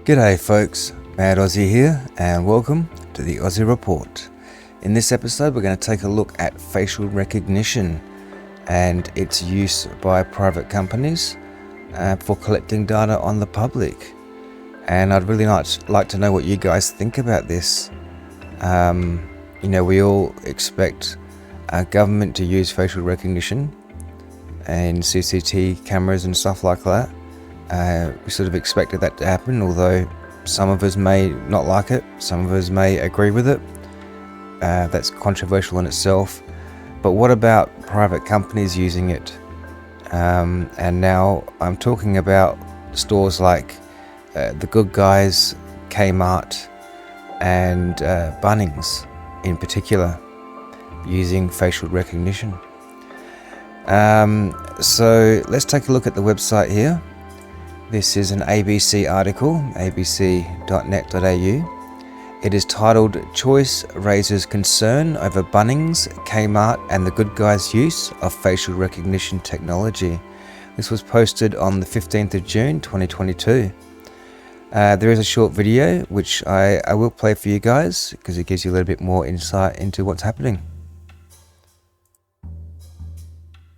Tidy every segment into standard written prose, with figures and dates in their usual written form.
G'day folks, Mad Aussie here and welcome to the Aussie Report. In this episode we're going to take a look at facial recognition and its use by private companies for collecting data on the public. And I'd really like to know what you guys think about this. We all expect our government to use facial recognition and CCTV cameras and stuff like that. We sort of expected that to happen, although some of us may not like it, some of us may agree with it. That's controversial in itself. But what about private companies using it? And now I'm talking about stores like The Good Guys, Kmart and Bunnings in particular, using facial recognition. So let's take a look at the website here. This is an ABC article, abc.net.au. It is titled "Choice Raises Concern Over Bunnings, Kmart and the Good Guys' Use of Facial Recognition Technology." This was posted on the 15th of June 2022. There is a short video which I will play for you guys because it gives you a little bit more insight into what's happening.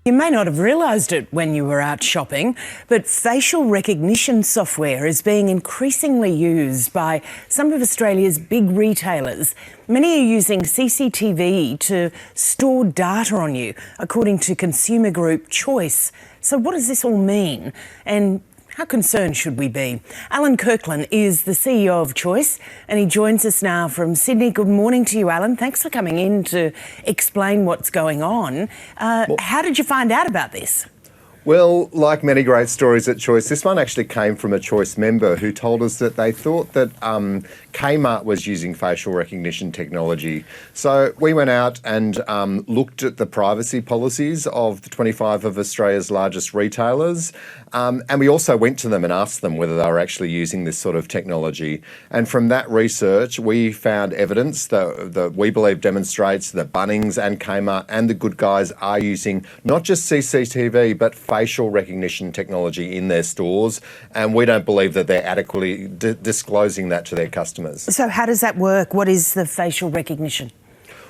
You may not have realised it when you were out shopping, but facial recognition software is being increasingly used by some of Australia's big retailers. Many are using CCTV to store data on you, according to consumer group Choice. So what does this all mean? And how concerned should we be? Alan Kirkland is the CEO of Choice and he joins us now from Sydney. Good morning to you, Alan. Thanks for coming in to explain what's going on. How did you find out about this? Well, like many great stories at Choice, this one actually came from a Choice member who told us that they thought that Kmart was using facial recognition technology. So we went out and looked at the privacy policies of the 25 of Australia's largest retailers, and we also went to them and asked them whether they were actually using this sort of technology. And from that research, we found evidence that we believe demonstrates that Bunnings and Kmart and the Good Guys are using not just CCTV, but facial recognition technology in their stores, and we don't believe that they're adequately disclosing that to their customers. So how does that work? What is the facial recognition?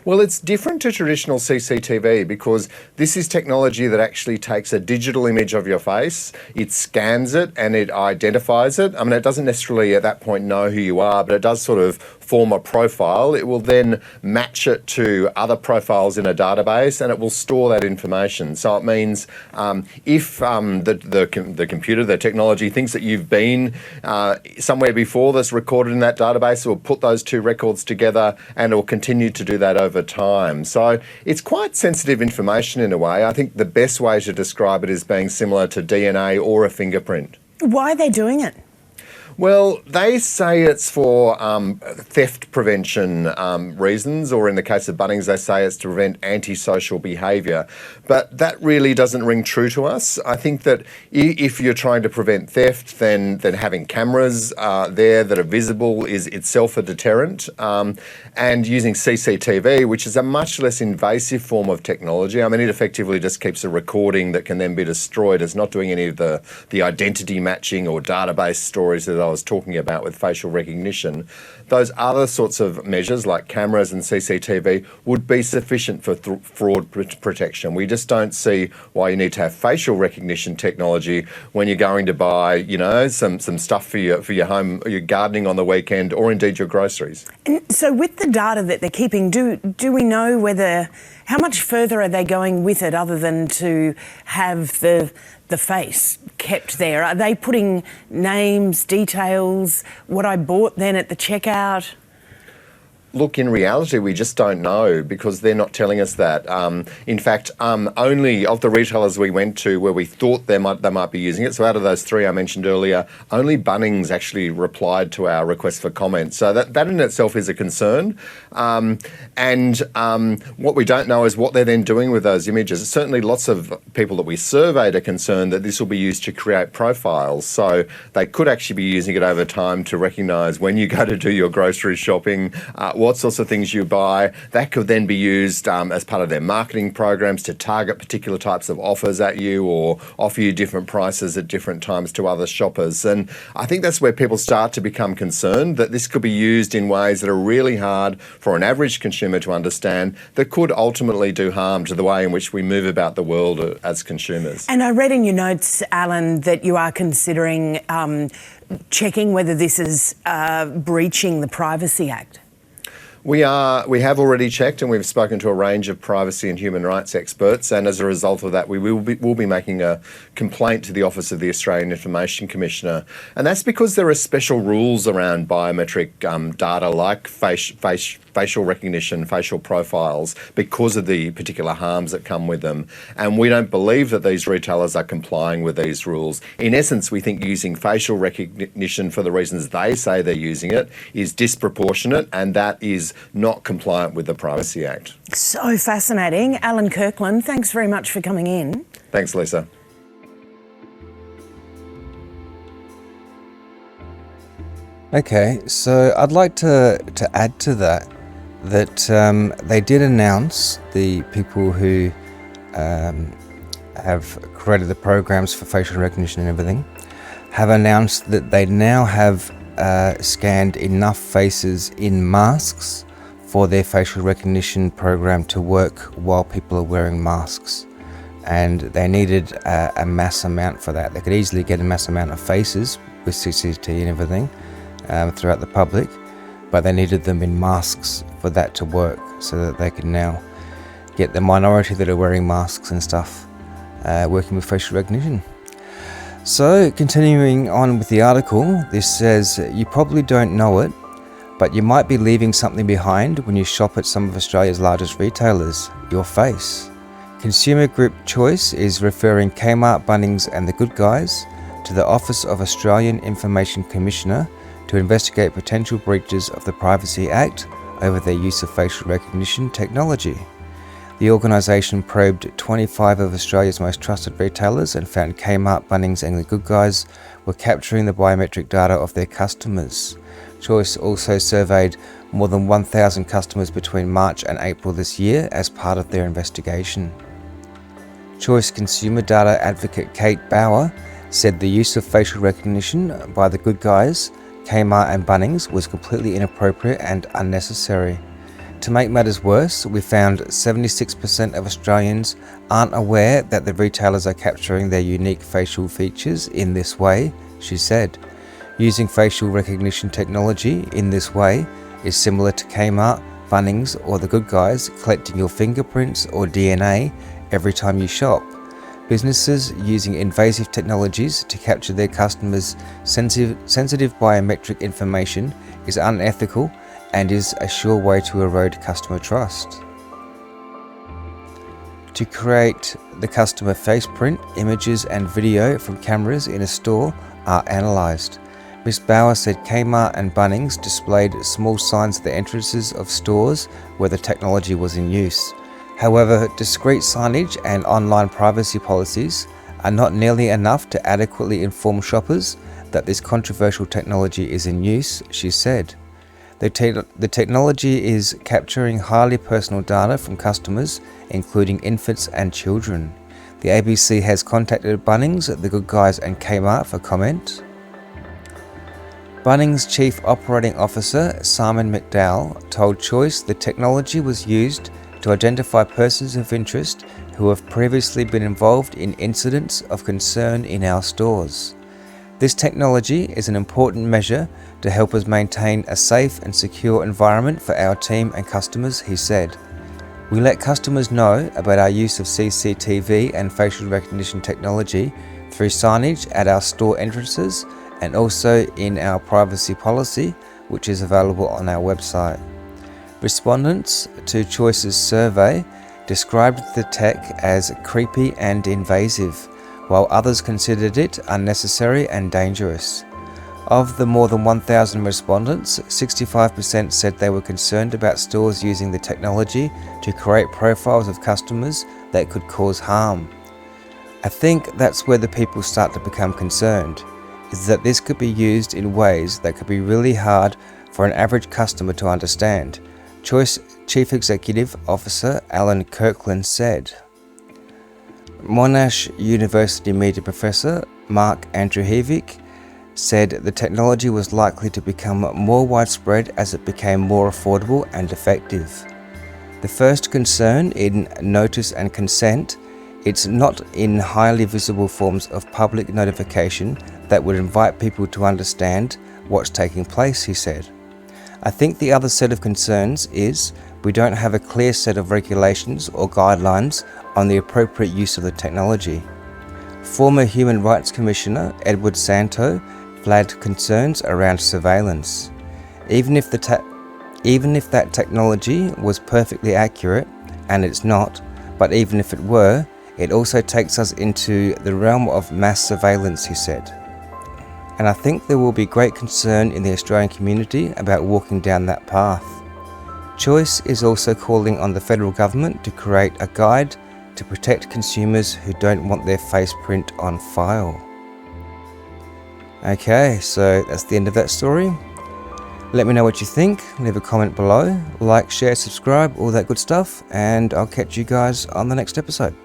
Well, it's different to traditional CCTV because this is technology that actually takes a digital image of your face, it scans it and it identifies it. I mean, it doesn't necessarily at that point know who you are, but it does sort of form a profile. It will then match it to other profiles in a database and it will store that information. So it means if the computer, the technology thinks that you've been somewhere before that's recorded in that database, it will put those two records together and it will continue to do that over time. So it's quite sensitive information in a way. I think the best way to describe it is being similar to DNA or a fingerprint. Why are they doing it? Well, they say it's for theft prevention reasons, or in the case of Bunnings, they say it's to prevent antisocial behaviour. But that really doesn't ring true to us. I think that if you're trying to prevent theft, then having cameras there that are visible is itself a deterrent. And using CCTV, which is a much less invasive form of technology, I mean, it effectively just keeps a recording that can then be destroyed. It's not doing any of the identity matching or database stories that I was talking about with facial recognition. Those other sorts of measures like cameras and CCTV would be sufficient for fraud protection. We just don't see why you need to have facial recognition technology when you're going to buy, some stuff for your home, your gardening on the weekend, or indeed your groceries. And so with the data that they're keeping, do we know how much further are they going with it other than to have the face kept there? Are they putting names, details, what I bought then at the checkout? Look, in reality, we just don't know because they're not telling us that. In fact, only of the retailers we went to where we thought they might be using it, so out of those three I mentioned earlier, only Bunnings actually replied to our request for comment. So that in itself is a concern. And what we don't know is what they're then doing with those images. Certainly lots of people that we surveyed are concerned that this will be used to create profiles. So they could actually be using it over time to recognise when you go to do your grocery shopping, what sorts of things you buy. That could then be used as part of their marketing programs to target particular types of offers at you or offer you different prices at different times to other shoppers. And I think that's where people start to become concerned that this could be used in ways that are really hard for an average consumer to understand, that could ultimately do harm to the way in which we move about the world as consumers. And I read in your notes, Alan, that you are considering checking whether this is breaching the Privacy Act. We have already checked, and we've spoken to a range of privacy and human rights experts, and as a result of that, we'll be making a complaint to the Office of the Australian Information Commissioner. And that's because there are special rules around biometric data like facial recognition, facial profiles, because of the particular harms that come with them. And we don't believe that these retailers are complying with these rules. In essence, we think using facial recognition for the reasons they say they're using it is disproportionate, and that is not compliant with the Privacy Act. So fascinating. Alan Kirkland, thanks very much for coming in. Thanks, Lisa. Okay, so I'd like to add to that they did announce, the people who have created the programs for facial recognition and everything, have announced that they now have scanned enough faces in masks for their facial recognition program to work while people are wearing masks. And they needed a mass amount for that. They could easily get a mass amount of faces with CCT and everything throughout the public, but they needed them in masks for that to work, so that they can now get the minority that are wearing masks and stuff working with facial recognition. So, continuing on with the article, this says, you probably don't know it, but you might be leaving something behind when you shop at some of Australia's largest retailers, your face. Consumer Group Choice is referring Kmart, Bunnings and The Good Guys to the Office of Australian Information Commissioner to investigate potential breaches of the Privacy Act over their use of facial recognition technology. The organisation probed 25 of Australia's most trusted retailers and found Kmart, Bunnings and The Good Guys were capturing the biometric data of their customers. Choice also surveyed more than 1,000 customers between March and April this year as part of their investigation. Choice consumer data advocate Kate Bauer said the use of facial recognition by The Good Guys, Kmart and Bunnings was completely inappropriate and unnecessary. To make matters worse, we found 76% of Australians aren't aware that the retailers are capturing their unique facial features in this way, she said. Using facial recognition technology in this way is similar to Kmart, Bunnings or The Good Guys collecting your fingerprints or DNA every time you shop. Businesses using invasive technologies to capture their customers' sensitive biometric information is unethical and is a sure way to erode customer trust. To create the customer face print, images and video from cameras in a store are analysed. Ms. Bauer said Kmart and Bunnings displayed small signs at the entrances of stores where the technology was in use. However, discreet signage and online privacy policies are not nearly enough to adequately inform shoppers that this controversial technology is in use, she said. The technology is capturing highly personal data from customers, including infants and children. The ABC has contacted Bunnings, The Good Guys and Kmart for comment. Bunnings Chief Operating Officer Simon McDowell told Choice the technology was used to identify persons of interest who have previously been involved in incidents of concern in our stores. This technology is an important measure to help us maintain a safe and secure environment for our team and customers, he said. We let customers know about our use of CCTV and facial recognition technology through signage at our store entrances and also in our privacy policy, which is available on our website. Respondents to Choice's survey described the tech as creepy and invasive, while others considered it unnecessary and dangerous. Of the more than 1,000 respondents, 65% said they were concerned about stores using the technology to create profiles of customers that could cause harm. I think that's where the people start to become concerned, is that this could be used in ways that could be really hard for an average customer to understand, Choice Chief Executive Officer Alan Kirkland said. Monash University media professor Mark Andrew Hevick said the technology was likely to become more widespread as it became more affordable and effective. The first concern in notice and consent, it's not in highly visible forms of public notification that would invite people to understand what's taking place, he said. I think the other set of concerns is we don't have a clear set of regulations or guidelines on the appropriate use of the technology. Former Human Rights Commissioner Edward Santo flagged concerns around surveillance. Even if that technology was perfectly accurate, and it's not, but even if it were, it also takes us into the realm of mass surveillance, he said. And I think there will be great concern in the Australian community about walking down that path. Choice is also calling on the federal government to create a guide to protect consumers who don't want their face print on file. Okay, so that's the end of that story. Let me know what you think, leave a comment below, like, share, subscribe, all that good stuff, and I'll catch you guys on the next episode.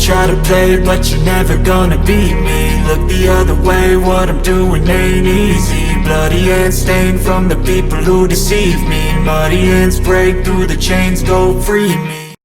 Try to play it, but you're never gonna beat me. Look the other way, what I'm doing ain't easy. Bloody hands stained from the people who deceive me. Muddy hands break through the chains, go free me.